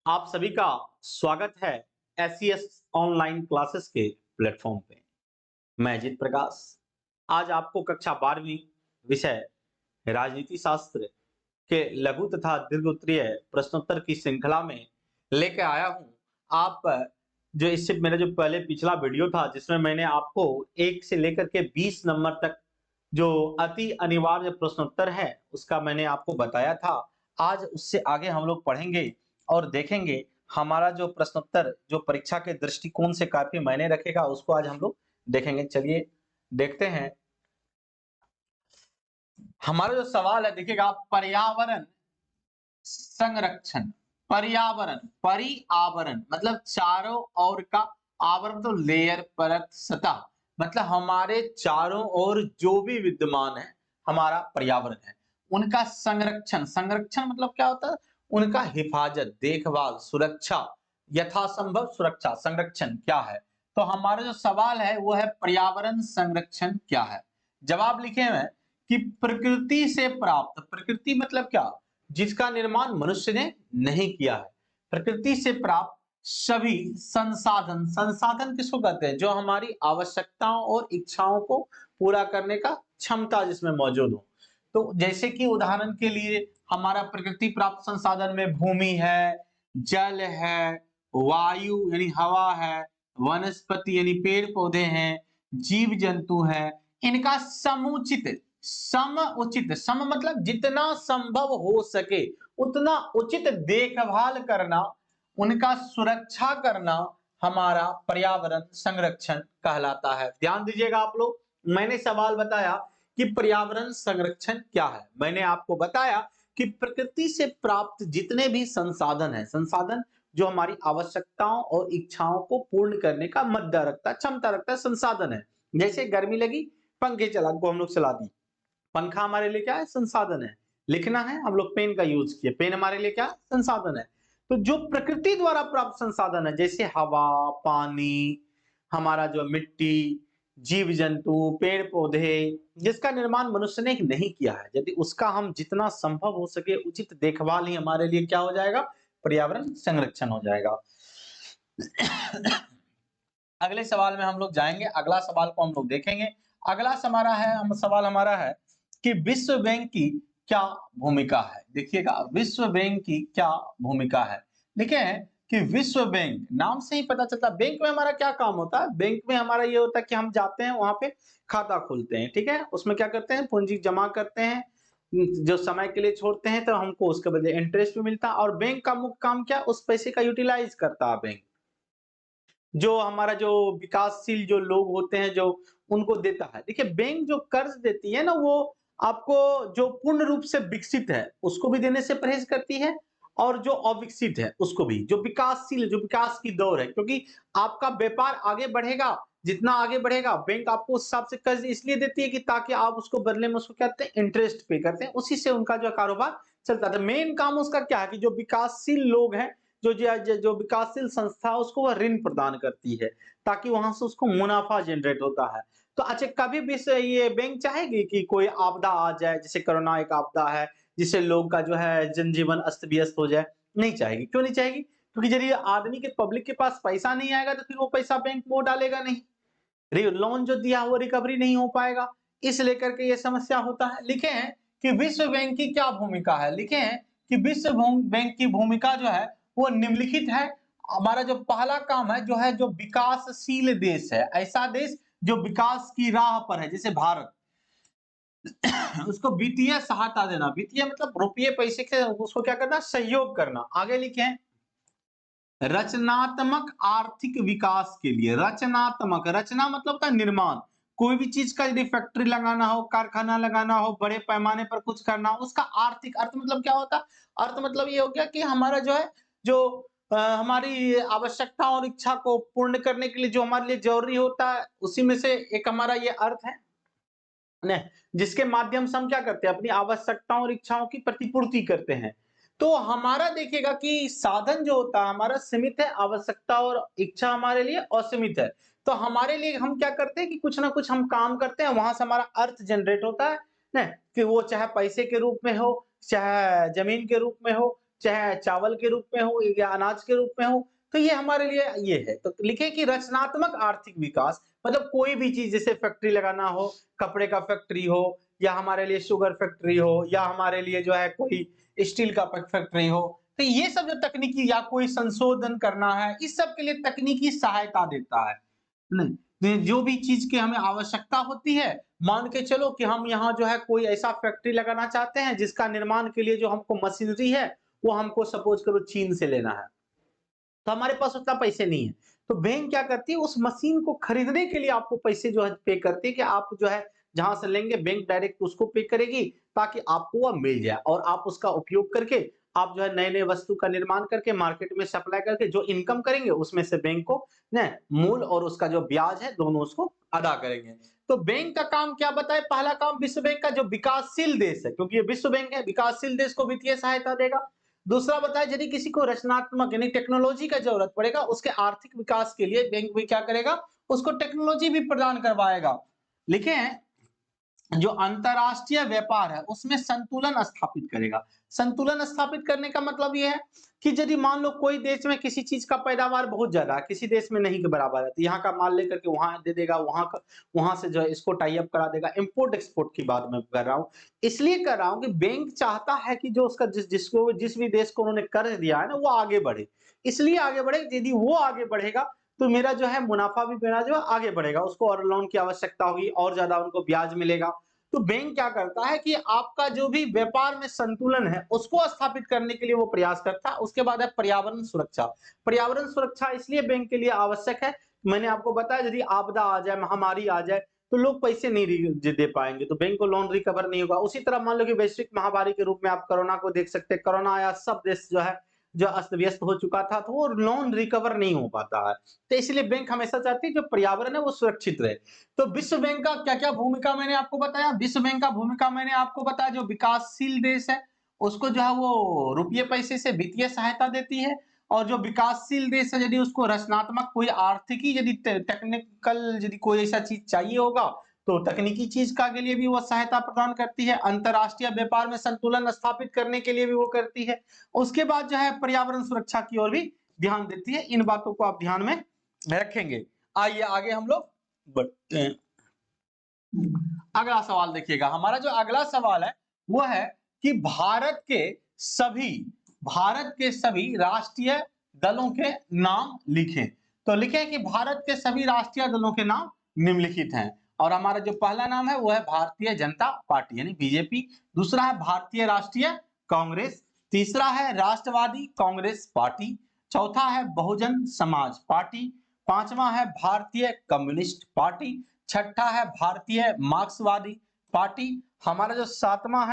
आप सभी का स्वागत है एससीएस ऑनलाइन क्लासेस के प्लेटफॉर्म पे। मैं अजित प्रकाश आज आपको कक्षा 12वीं विषय राजनीति शास्त्र के लघु तथा दीर्घ उत्तरीय प्रश्नोत्तर की श्रृंखला में लेकर आया हूं। आप जो इससे मेरा जो पहले पिछला वीडियो था जिसमें मैंने आपको 1 से लेकर के 20 नंबर तक जो अति अनिवार्य प्रश्नोत्तर है उसका मैंने आपको बताया था। आज उससे आगे हम लोग पढ़ेंगे और देखेंगे हमारा जो प्रश्नोत्तर जो परीक्षा के दृष्टिकोण से काफी मायने रखेगा उसको आज हम लोग देखेंगे। चलिए देखते हैं। हमारा जो सवाल है देखिएगा, पर्यावरण संरक्षण। पर्यावरण परिआवरण मतलब चारों ओर का, आवरण तो लेयर, परत, सतह, मतलब हमारे चारों ओर जो भी विद्यमान है हमारा पर्यावरण है उनका संरक्षण। संरक्षण मतलब क्या होता है? उनका हिफाजत, देखभाल, सुरक्षा, यथासंभव सुरक्षा। संरक्षण क्या है? तो हमारा जो सवाल है वो है पर्यावरण संरक्षण क्या है। जवाब लिखे हुए हैं कि प्रकृति से प्राप्त, प्रकृति मतलब क्या? जिसका निर्माण मनुष्य ने नहीं किया है। प्रकृति से प्राप्त सभी संसाधन, संसाधन किसको कहते हैं? जो हमारी आवश्यकताओं और इच्छाओं को पूरा करने का क्षमता जिसमें मौजूद हो। तो जैसे कि उदाहरण के लिए हमारा प्रकृति प्राप्त संसाधन में भूमि है, जल है, वायु यानी हवा है, वनस्पति यानी पेड़ पौधे हैं, जीव जंतु है। इनका समुचित, समुचित, सम मतलब जितना संभव हो सके उतना उचित देखभाल करना, उनका सुरक्षा करना हमारा पर्यावरण संरक्षण कहलाता है। ध्यान दीजिएगा आप लोग, मैंने सवाल बताया कि पर्यावरण संरक्षण क्या है। मैंने आपको बताया कि प्रकृति से प्राप्त जितने भी संसाधन हैं, संसाधन जो हमारी आवश्यकताओं और इच्छाओं को पूर्ण करने का मद्दा रखता, क्षमता रखता संसाधन है। जैसे गर्मी लगी, पंखे चला को हम लोग चला दी। पंखा हमारे लिए क्या है? संसाधन है। लिखना है, हम लोग पेन का यूज किए, पेन हमारे लिए क्या? संसाधन है। तो जो प्रकृति द्वारा प्राप्त संसाधन है जैसे हवा, पानी, हमारा जो मिट्टी, जीव जंतु, पेड़ पौधे, जिसका निर्माण मनुष्य ने नहीं किया है, यदि उसका हम जितना संभव हो सके उचित देखभाल ही हमारे लिए क्या हो जाएगा? पर्यावरण संरक्षण हो जाएगा। अगले सवाल में हम लोग जाएंगे, अगला सवाल को हम लोग देखेंगे। अगला सवाल हमारा है कि विश्व बैंक की क्या भूमिका है। देखिएगा, विश्व बैंक की क्या भूमिका है। लिखे कि विश्व बैंक, नाम से ही पता चलता बैंक में हमारा क्या काम होता है। बैंक में हमारा ये होता है कि हम जाते हैं वहां पे खाता खोलते हैं, ठीक है। उसमें क्या करते हैं? पूंजी जमा करते हैं, जो समय के लिए छोड़ते हैं तो हमको उसके बदले इंटरेस्ट भी मिलता है। और बैंक का मुख्य काम क्या? उस पैसे का यूटिलाइज करता है बैंक, जो हमारा जो विकासशील जो लोग होते हैं जो उनको देता है। देखिए, बैंक जो कर्ज देती है ना, वो आपको जो पूर्ण रूप से विकसित है उसको भी देने से परहेज करती है, और जो अविकसित है उसको भी, जो विकासशील, जो विकास की दौर है। क्योंकि आपका व्यापार आगे बढ़ेगा, जितना आगे बढ़ेगा बैंक आपको उस हिसाब से कर्ज इसलिए देती है कि ताकि आप उसको बदले में उसको क्या कहते हैं? इंटरेस्ट पे करते हैं, उसी से उनका जो कारोबार चलता था। मेन काम उसका क्या है कि जो विकासशील लोग हैं, जो विकासशील संस्था उसको वह ऋण प्रदान करती है ताकि वहां से उसको मुनाफा जनरेट होता है। तो अच्छा, कभी भी से ये बैंक चाहेगी कि कोई आपदा आ जाए, जैसे कोरोना एक आपदा है जिससे लोग का जो है जनजीवन अस्त व्यस्त हो जाए? नहीं चाहेगी। क्यों नहीं चाहेगी? क्योंकि यदि आदमी के, पब्लिक के पास पैसा नहीं आएगा तो फिर वो पैसा बैंक में वो डालेगा नहीं, लोन जो दिया वो रिकवरी नहीं हो पाएगा। इस लेकर के ये समस्या होता है। लिखे हैं कि विश्व बैंक की क्या भूमिका है। लिखे हैं कि विश्व बैंक की भूमिका जो है वो निम्नलिखित है। हमारा जो पहला काम है जो है, जो विकासशील देश है, ऐसा देश जो विकास की राह पर है जैसे भारत, उसको वित्तीय सहायता देना। वित्तीय मतलब रुपये पैसे के, उसको क्या करना? सहयोग करना। आगे लिखे हैं रचनात्मक आर्थिक विकास के लिए। रचनात्मक, रचना मतलब होता है निर्माण। कोई भी चीज का यदि फैक्ट्री लगाना हो, कारखाना लगाना हो, बड़े पैमाने पर कुछ करना हो, उसका आर्थिक अर्थ मतलब क्या होता है? अर्थ मतलब ये हो गया कि हमारा जो है, जो हमारी आवश्यकता और इच्छा को पूर्ण करने के लिए जो हमारे लिए जरूरी होता है, उसी में से एक हमारा ये अर्थ है ने, जिसके माध्यम से हम क्या करते हैं? अपनी आवश्यकताओं और इच्छाओं की प्रतिपूर्ति करते हैं। तो हमारा देखिएगा कि साधन जो होता है हमारा सीमित है, आवश्यकता और इच्छा हमारे लिए असीमित है। तो हमारे लिए हम क्या करते हैं कि कुछ ना कुछ हम काम करते हैं, वहां से हमारा अर्थ जनरेट होता है ना, कि वो चाहे पैसे के रूप में हो, चाहे जमीन के रूप में हो, चाहे चावल के रूप में हो या अनाज के रूप में हो, तो ये हमारे लिए ये है। तो लिखे कि रचनात्मक आर्थिक विकास मतलब कोई भी चीज, जैसे फैक्ट्री लगाना हो, कपड़े का फैक्ट्री हो, या हमारे लिए शुगर फैक्ट्री हो, या हमारे लिए जो है कोई स्टील का फैक्ट्री हो, तो ये सब जो तकनीकी या कोई संशोधन करना है, इस सब के लिए तकनीकी सहायता देता है। नहीं, जो भी चीज की हमें आवश्यकता होती है, मान के चलो कि हम यहाँ जो है कोई ऐसा फैक्ट्री लगाना चाहते हैं जिसका निर्माण के लिए जो हमको मशीनरी है, वो हमको सपोज करो चीन से लेना है। तो हमारे पास उतना पैसे नहीं है। तो बैंक क्या करती है, उस मशीन को खरीदने के लिए आपको पैसे जो है पे करती है, कि आप जो है जहां से लेंगे बैंक डायरेक्ट उसको पे करेगी, ताकि आपको वह मिल जाए और आप उसका उपयोग करके आप जो है नए नए वस्तु का निर्माण करके मार्केट में सप्लाई करके जो इनकम करेंगे उसमें से बैंक को न मूल और उसका जो ब्याज है दोनों उसको अदा करेंगे। तो बैंक का काम क्या बताए, पहला काम विश्व बैंक का, जो विकासशील देश है, क्योंकि ये विश्व बैंक है, विकासशील देश को वित्तीय सहायता देगा। दूसरा बताया, यदि किसी को रचनात्मक यानी टेक्नोलॉजी का जरूरत पड़ेगा, उसके आर्थिक विकास के लिए बैंक भी क्या करेगा, उसको टेक्नोलॉजी भी प्रदान करवाएगा। लिखे हैं, जो अंतरराष्ट्रीय व्यापार है उसमें संतुलन स्थापित करेगा। संतुलन स्थापित करने का मतलब यह है कि यदि मान लो कोई देश में किसी चीज का पैदावार बहुत ज्यादा है, किसी देश में नहीं के बराबर है, तो यहाँ का माल लेकर के वहां दे देगा, वहां से जो है इसको टाई अप करा देगा। इंपोर्ट एक्सपोर्ट की बात मैं कर रहा हूँ, इसलिए कर रहा हूँ कि बैंक चाहता है कि जो उसका जिस भी देश को उन्होंने कर्ज दिया है ना, वो आगे बढ़े। इसलिए आगे बढ़े, यदि वो आगे बढ़ेगा तो मेरा जो है मुनाफा भी मेरा जो है आगे बढ़ेगा, उसको और लोन की आवश्यकता होगी और ज्यादा उनको ब्याज मिलेगा। तो बैंक क्या करता है कि आपका जो भी व्यापार में संतुलन है उसको स्थापित करने के लिए वो प्रयास करता है। उसके बाद है पर्यावरण सुरक्षा। पर्यावरण सुरक्षा इसलिए बैंक के लिए आवश्यक है, मैंने आपको बताया यदि आपदा आ जाए, महामारी आ जाए, तो लोग पैसे नहीं दे पाएंगे, तो बैंक को लोन रिकवर नहीं होगा। उसी तरह मान लो कि वैश्विक महामारी के रूप में आप कोरोना को देख सकते हैं, कोरोना आया, सब देश जो है जो अस्त व्यस्त हो चुका था, तो वो लोन रिकवर नहीं हो पाता है। तो इसलिए बैंक हमेशा चाहती है जो पर्यावरण है वो सुरक्षित रहे। तो विश्व बैंक का क्या-क्या भूमिका मैंने आपको बताया। विश्व बैंक का भूमिका मैंने आपको बताया, जो विकासशील देश है उसको जो है वो रुपये पैसे से वित्तीय सहायता देती है, और जो विकासशील देश है यदि उसको रचनात्मक कोई आर्थिकी यदि टेक्निकल यदि कोई ऐसा चीज चाहिए होगा, तो तकनीकी चीज का के लिए भी वो सहायता प्रदान करती है। अंतरराष्ट्रीय व्यापार में संतुलन स्थापित करने के लिए भी वो करती है। उसके बाद जो है पर्यावरण सुरक्षा की ओर भी ध्यान देती है। इन बातों को आप ध्यान में रखेंगे। आइए आगे हम लोग बढ़ते हैं। अगला सवाल देखिएगा, हमारा जो अगला सवाल है वो है कि भारत के सभी राष्ट्रीय दलों के नाम लिखें। तो लिखें कि भारत के सभी राष्ट्रीय दलों के नाम निम्नलिखित हैं। और हमारा जो पहला नाम है वो है भारतीय जनता पार्टी यानी बीजेपी, दूसरा है भारतीय राष्ट्रीय कांग्रेस, तीसरा है राष्ट्रवादी कांग्रेस पार्टी, चौथा है बहुजन समाज पार्टी, पांचवा है भारतीय कम्युनिस्ट पार्टी, छठा है भारतीय मार्क्सवादी पार्टी, हमारा जो सातवां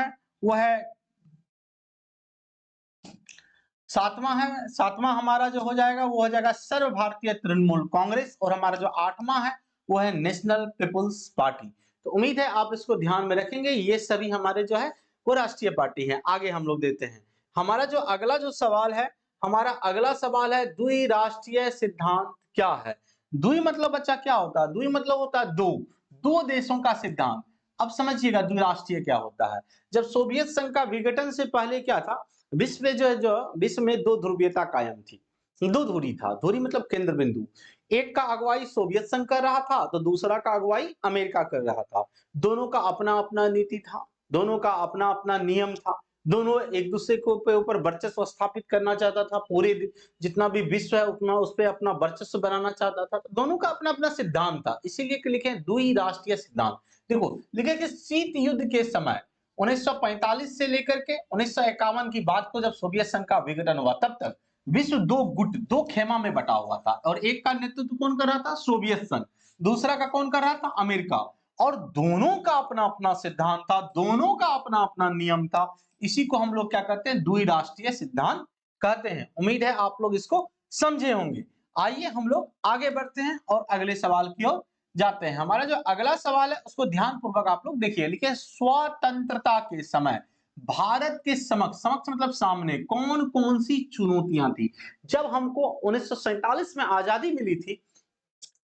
हमारा जो हो जाएगा वो हो जाएगा सर्व भारतीय तृणमूल कांग्रेस, और हमारा जो आठवां है वो है नेशनल पीपुल्स पार्टी। तो उम्मीद है आप इसको ध्यान में रखेंगे, ये सभी हमारे जो है वो राष्ट्रीय पार्टी है। आगे हम लोग देते हैं, हमारा जो अगला जो सवाल है, हमारा अगला सवाल है द्विराष्ट्रीय सिद्धांत क्या है। द्वि मतलब बच्चा क्या होता है, द्वि मतलब होता है दो देशों का सिद्धांत। अब समझिएगा द्विराष्ट्रीय क्या होता है। जब सोवियत संघ का विघटन से पहले क्या था, विश्व में जो विश्व में दो ध्रुवीयता कायम थी, दो धुरी था, धुरी मतलब केंद्र बिंदु। एक का अगुवाई सोवियत संघ कर रहा था तो दूसरा का अगुवाई अमेरिका कर रहा था। दोनों का अपना अपना नीति था, दोनों का अपना अपना नियम था, दोनों एक दूसरे को ऊपर वर्चस्व स्थापित करना चाहता था, पूरे जितना भी विश्व है उतना उस पर अपना वर्चस्व बनाना चाहता था। तो दोनों का अपना अपना सिद्धांत था, इसीलिए लिखे द्विराष्ट्रीय सिद्धांत। देखो लिखे कि शीत युद्ध के समय 1945 से लेकर के 1951 की बात को, जब सोवियत संघ का विघटन हुआ, तब तक विश्व दो खेमा में बटा हुआ था, और एक का नेतृत्व कौन कर रहा था, सोवियत संघ, दूसरा का कौन कर रहा था, अमेरिका। और दोनों का अपना अपना सिद्धांत था, दोनों का अपना अपना नियम था। इसी को हम लोग क्या कहते हैं, द्विराष्ट्रीय सिद्धांत कहते हैं। उम्मीद है आप लोग इसको समझे होंगे। आइए हम लोग आगे बढ़ते हैं और अगले सवाल की ओर जाते हैं। हमारा जो अगला सवाल है उसको ध्यान पूर्वक आप लोग देखिए। लिखिए, स्वतंत्रता के समय भारत के समक्ष मतलब सामने कौन कौन सी चुनौतियां थी। जब हमको 1947 में आजादी मिली थी,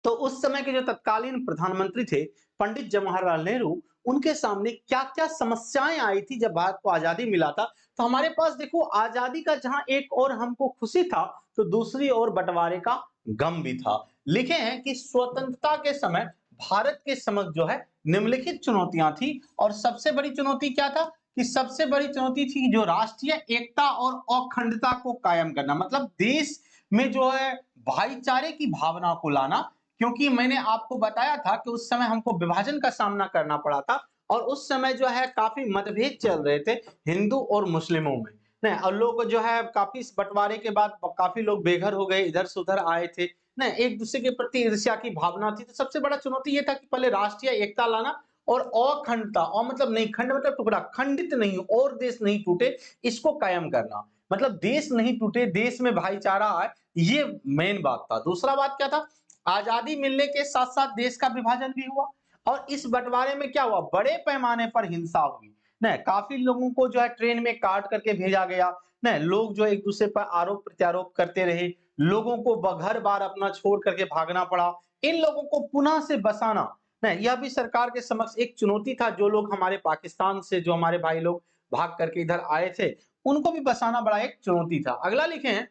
तो उस समय के जो तत्कालीन प्रधानमंत्री थे पंडित जवाहरलाल नेहरू, उनके सामने क्या क्या समस्याएं आई थी जब भारत को आजादी मिला था। तो हमारे पास देखो आजादी का जहां एक और हमको खुशी था, तो दूसरी ओर बंटवारे का गम भी था। लिखे हैं कि स्वतंत्रता के समय भारत के समक्ष जो है निम्नलिखित चुनौतियां थी, और सबसे बड़ी चुनौती क्या था कि सबसे बड़ी चुनौती थी जो राष्ट्रीय एकता और अखंडता को कायम करना, मतलब देश में जो है भाईचारे की भावना को लाना। क्योंकि मैंने आपको बताया था कि उस समय हमको विभाजन का सामना करना पड़ा था, और उस समय जो है काफी मतभेद चल रहे थे हिंदू और मुस्लिमों में। नहीं, और लोग जो है काफी इस बंटवारे के बाद काफी लोग बेघर हो गए, इधर से उधर आए थे। नहीं, एक दूसरे के प्रति ईर्ष्या की भावना थी। तो सबसे बड़ा चुनौती ये था कि पहले राष्ट्रीय एकता लाना और अखंडता, और मतलब नहीं खंड मतलब टुकड़ा, खंडित नहीं हो और देश नहीं टूटे, इसको कायम करना। मतलब देश नहीं टूटे, देश में भाईचारा आए, ये मेन बात था। दूसरा बात क्या था, आजादी मिलने के साथ साथ देश का विभाजन भी हुआ, और इस बंटवारे में क्या हुआ, बड़े पैमाने पर हिंसा हुई। नहीं, काफी लोगों को जो है ट्रेन में काट करके भेजा गया। नहीं, लोग जो एक दूसरे पर आरोप प्रत्यारोप करते रहे, लोगों को घर बार अपना छोड़ करके भागना पड़ा। इन लोगों को पुनः से बसाना, नहीं, यह भी सरकार के समक्ष एक चुनौती था। जो लोग हमारे पाकिस्तान से, जो हमारे भाई लोग भाग करके इधर आए थे, उनको भी बसाना बड़ा एक चुनौती था। अगला लिखे हैं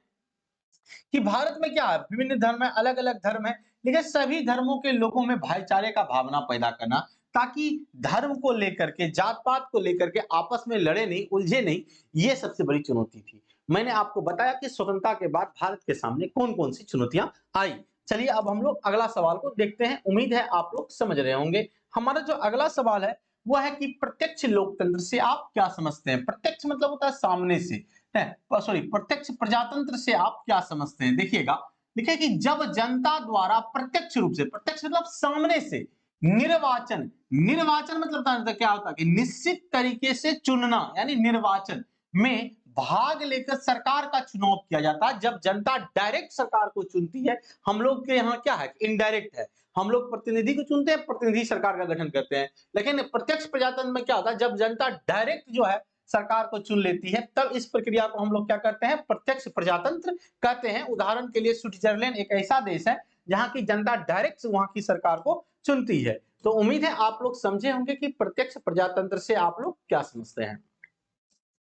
कि भारत में क्या है, विभिन्न धर्म है, अलग अलग धर्म है, लेकिन सभी धर्मों के लोगों में भाईचारे का भावना पैदा करना, ताकि धर्म को लेकर के, जात पात को लेकर के आपस में लड़े नहीं, उलझे नहीं। ये सबसे बड़ी चुनौती थी। मैंने आपको बताया कि स्वतंत्रता के बाद भारत के सामने कौन कौन सी चुनौतियां आई। चलिए अब हम लोग अगला सवाल को देखते हैं। उम्मीद है आप लोग समझ रहे होंगे। हमारा जो अगला सवाल है वह है कि प्रत्यक्ष लोकतंत्र से आप क्या समझते हैं। प्रत्यक्ष मतलब होता है सामने से, सॉरी, प्रत्यक्ष प्रजातंत्र से आप क्या समझते हैं। देखिएगा, देखिए कि जब जनता द्वारा प्रत्यक्ष रूप से, प्रत्यक्ष मतलब सामने से, निर्वाचन, निर्वाचन मतलब क्या होता है कि निश्चित तरीके से चुनना, यानी निर्वाचन में भाग लेकर सरकार का चुनाव किया जाता है। जब जनता डायरेक्ट सरकार को चुनती है, हम लोग के यहाँ क्या है, इनडायरेक्ट है, हम लोग प्रतिनिधि को चुनते हैं, प्रतिनिधि सरकार का गठन करते हैं। लेकिन प्रत्यक्ष प्रजातंत्र में क्या होता है, जब जनता डायरेक्ट जो है सरकार को चुन लेती है, तब इस प्रक्रिया को हम लोग क्या करते हैं, प्रत्यक्ष प्रजातंत्र कहते हैं। उदाहरण के लिए स्विट्जरलैंड एक ऐसा देश है जहां की जनता डायरेक्ट वहां की सरकार को चुनती है। तो उम्मीद है आप लोग समझे होंगे कि प्रत्यक्ष प्रजातंत्र से आप लोग क्या समझते हैं।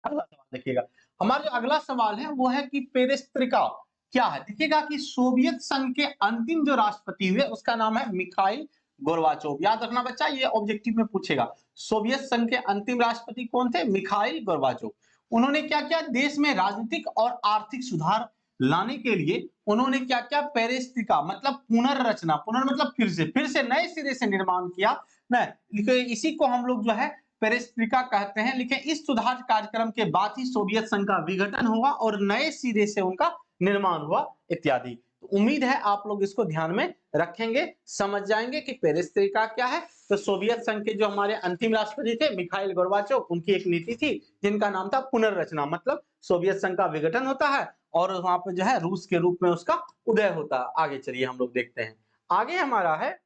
अगला सवाल देखिएगा, हमारा जो अगला सवाल है वो है कि पेरेस्त्रिका क्या है। देखिएगा कि सोवियत संघ के अंतिम जो राष्ट्रपति हुए उसका नाम है मिखाइल गोर्बाचोव। याद रखना बच्चा, ये ऑब्जेक्टिव में पूछेगा। सोवियत संघ के अंतिम राष्ट्रपति कौन थे, मिखाइल गोर्बाचोव। उन्होंने क्या क्या देश में राजनीतिक और आर्थिक सुधार लाने के लिए उन्होंने क्या क्या पेरेस्त्रिका मतलब पुनर्रचना, पुनर् मतलब फिर से नए सिरे से निर्माण किया ना। इसी को हम लोग जो है पेरेस्ट्रिका कहते हैं। लिखे इस सुधार कार्यक्रम के बाद ही सोवियत संघ का विघटन हुआ और नए सिरे से उनका निर्माण हुआ इत्यादि। तो उम्मीद है आप लोग इसको ध्यान में रखेंगे, समझ जाएंगे कि पेरेस्ट्रिका क्या है। तो सोवियत संघ के जो हमारे अंतिम राष्ट्रपति थे मिखाइल गोर्बाचोव, उनकी एक नीति थी जिनका नाम था पुनर्रचना, मतलब सोवियत संघ का विघटन होता है और वहां पर जो है रूस के रूप में उसका उदय होता है। आगे चलिए हम लोग देखते हैं। आगे हमारा है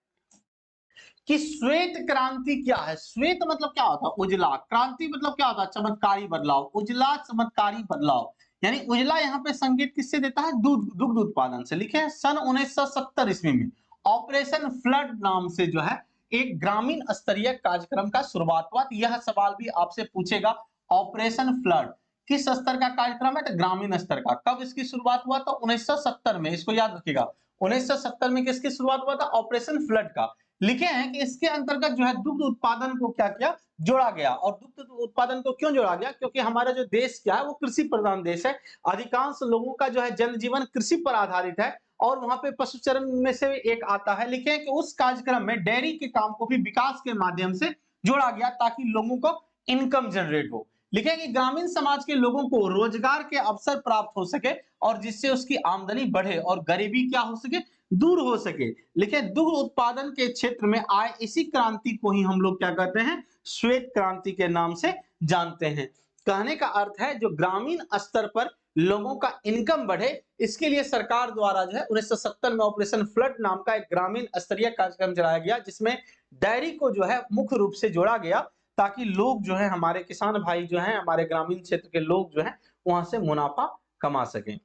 कि श्वेत क्रांति क्या है। श्वेत मतलब क्या होता है, उजला। क्रांति मतलब क्या होता है, चमत्कारी बदलाव। उजला चमत्कारी बदलाव, यानी उजला यहाँ पे संकेत किससे देता है, दुग्ध उत्पादन से। लिखे हैं सन 1970 ईस्वी में ऑपरेशन फ्लड नाम से जो है एक ग्रामीण स्तरीय कार्यक्रम का शुरुआत हुआ। यह सवाल भी आपसे पूछेगा, ऑपरेशन फ्लड किस स्तर का कार्यक्रम है, तो ग्रामीण स्तर का। कब इसकी शुरुआत हुआ, तो 1970 में। इसको याद रखिएगा, 1970 में किसकी शुरुआत हुआ था, ऑपरेशन फ्लड का। लिखे हैं कि इसके अंतर्गत जो है दुग्ध उत्पादन को क्या किया, जोड़ा गया। और दुग्ध उत्पादन को क्यों जोड़ा गया, क्योंकि हमारा जो देश क्या है वो कृषि प्रधान देश है। अधिकांश लोगों का जो है जनजीवन कृषि पर आधारित है और वहां पे पशुचरण में से एक आता है। लिखे हैं कि उस कार्यक्रम में डेयरी के काम को भी विकास के माध्यम से जोड़ा गया ताकि लोगों को इनकम जनरेट हो। लिखे हैं कि ग्रामीण समाज के लोगों को रोजगार के अवसर प्राप्त हो सके और जिससे उसकी आमदनी बढ़े और गरीबी क्या हो सके, दूर हो सके। लिखे दुग्ध उत्पादन के क्षेत्र में आए इसी क्रांति को ही हम लोग क्या कहते हैं, श्वेत क्रांति के नाम से जानते हैं। कहने का अर्थ है जो ग्रामीण स्तर पर लोगों का इनकम बढ़े, इसके लिए सरकार द्वारा जो है 1970 में ऑपरेशन फ्लड नाम का एक ग्रामीण स्तरीय कार्यक्रम चलाया गया, जिसमें डेयरी को जो है मुख्य रूप से जोड़ा गया ताकि लोग जो है, हमारे किसान भाई जो है, हमारे ग्रामीण क्षेत्र के लोग जो है वहां से मुनाफा कमा सकें।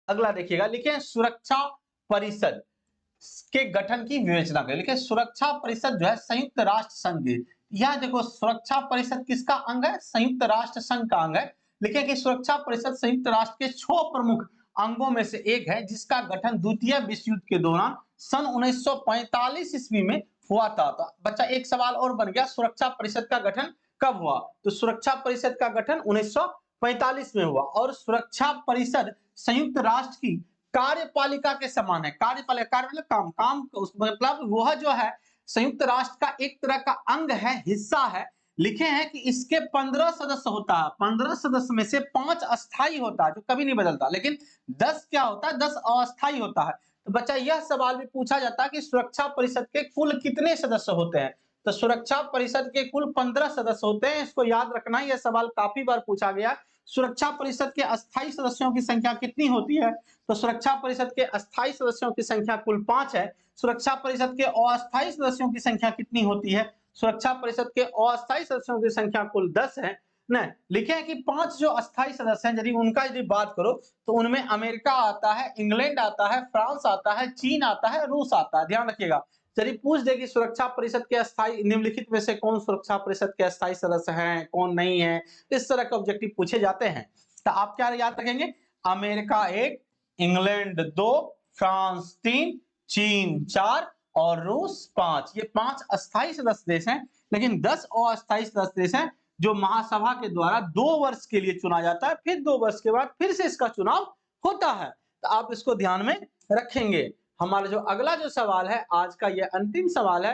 अगला देखिएगा, लिखे सुरक्षा परिषद के गठन की विवेचना करें। लिखे सुरक्षा परिषद जो है संयुक्त राष्ट्र संघ यह देखो सुरक्षा परिषद किसका अंग है? संयुक्त राष्ट्र संघ का अंग है। लिखे कि सुरक्षा परिषद संयुक्त राष्ट्र के 6 प्रमुख अंगों में से एक है, जिसका गठन द्वितीय विश्व युद्ध के दौरान सन 1945 ईस्वी में हुआ था। तो बच्चा एक सवाल और बन गया, सुरक्षा परिषद का गठन कब हुआ? तो सुरक्षा परिषद का गठन 1945 में हुआ और सुरक्षा परिषद संयुक्त राष्ट्र की कार्यपालिका के समान है। कार्यपालिका, कार्य मतलब काम, काम उस मतलब वह जो है संयुक्त राष्ट्र का एक तरह का अंग है, हिस्सा है। लिखे हैं कि इसके 15 सदस्य होता है, 15 सदस्य में से 5 अस्थाई होता है जो कभी नहीं बदलता, लेकिन 10 क्या होता है? 10 अस्थाई होता है। तो बच्चा यह सवाल भी पूछा जाता है कि सुरक्षा परिषद के कुल कितने सदस्य होते हैं? तो सुरक्षा परिषद के कुल 15 सदस्य होते हैं, इसको याद रखना, यह सवाल काफी बार पूछा गया। सुरक्षा परिषद के अस्थाई सदस्यों की संख्या कितनी होती है? तो सुरक्षा परिषद के अस्थाई सदस्यों की संख्या कुल 5 है। सुरक्षा परिषद के अस्थाई सदस्यों की संख्या कितनी होती है? सुरक्षा परिषद के अस्थाई सदस्यों की संख्या कुल 10 है। न लिखे हैं कि 5 जो अस्थाई सदस्य हैं, यदि उनका यदि बात करो तो उनमें अमेरिका आता है, इंग्लैंड आता है, फ्रांस आता है, चीन आता है, रूस आता है। ध्यान रखिएगा, यदि पूछ दे कि सुरक्षा परिषद के अस्थाई निम्नलिखित में से कौन सुरक्षा परिषद के अस्थाई सदस्य हैं, कौन नहीं है, इस तरह के ऑब्जेक्टिव पूछे जाते हैं, तो आप क्या याद रखेंगे? अमेरिका 1, इंग्लैंड 2, फ्रांस 3, चीन 4 और रूस 5। ये 5 अस्थाई सदस्य देश हैं, लेकिन 10 अस्थाई सदस्य देश हैं जो महासभा के द्वारा 2 वर्ष के लिए चुना जाता है, फिर 2 वर्ष के बाद फिर से इसका चुनाव होता है। तो आप इसको ध्यान में रखेंगे। हमारा जो अगला जो सवाल है, आज का यह अंतिम सवाल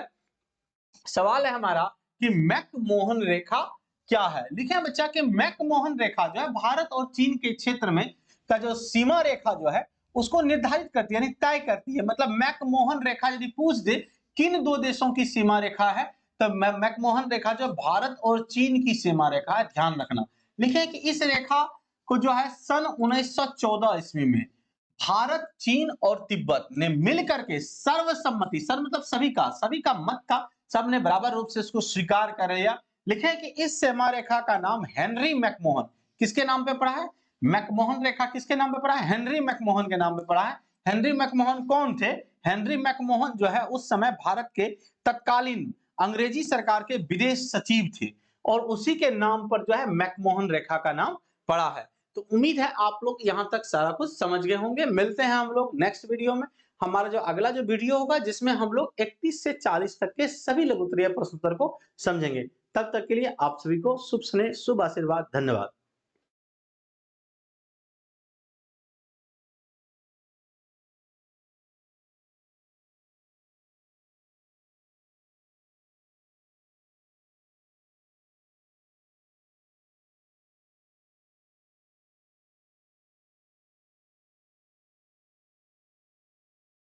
है हमारा कि मैकमोहन रेखा क्या है? लिखे हैं बच्चा कि मैकमोहन रेखा जो है भारत और चीन के क्षेत्र में का जो सीमा रेखा जो है उसको निर्धारित करती है, यानी तय करती है। मतलब मैकमोहन रेखा यदि पूछ दे किन 2 देशों की सीमा रेखा है, तो मैकमोहन रेखा जो भारत और चीन की सीमा रेखा है, ध्यान रखना। लिखे कि इस रेखा को जो है सन 1914 ईस्वी में भारत, चीन और तिब्बत ने मिलकर के सर्वसम्मति, सर्व मतलब सभी का मत था, सबने बराबर रूप से इसको स्वीकार कर लिया। लिखे कि इस सीमा रेखा का नाम हेनरी मैकमोहन किसके नाम पे पड़ा है? मैकमोहन रेखा किसके नाम पे पड़ा है? हेनरी मैकमोहन के नाम पे पड़ा है। हेनरी मैकमोहन कौन थे? हेनरी मैकमोहन जो है उस समय भारत के तत्कालीन अंग्रेजी सरकार के विदेश सचिव थे और उसी के नाम पर जो है मैकमोहन रेखा का नाम पड़ा है। तो उम्मीद है आप लोग यहां तक सारा कुछ समझ गए होंगे। मिलते हैं हम लोग नेक्स्ट वीडियो में। हमारा जो अगला जो वीडियो होगा जिसमें हम लोग 31 से 40 तक के सभी लघु उत्तरीय प्रश्नोत्तर को समझेंगे। तब तक के लिए आप सभी को शुभ स्नेह, शुभ आशीर्वाद, धन्यवाद।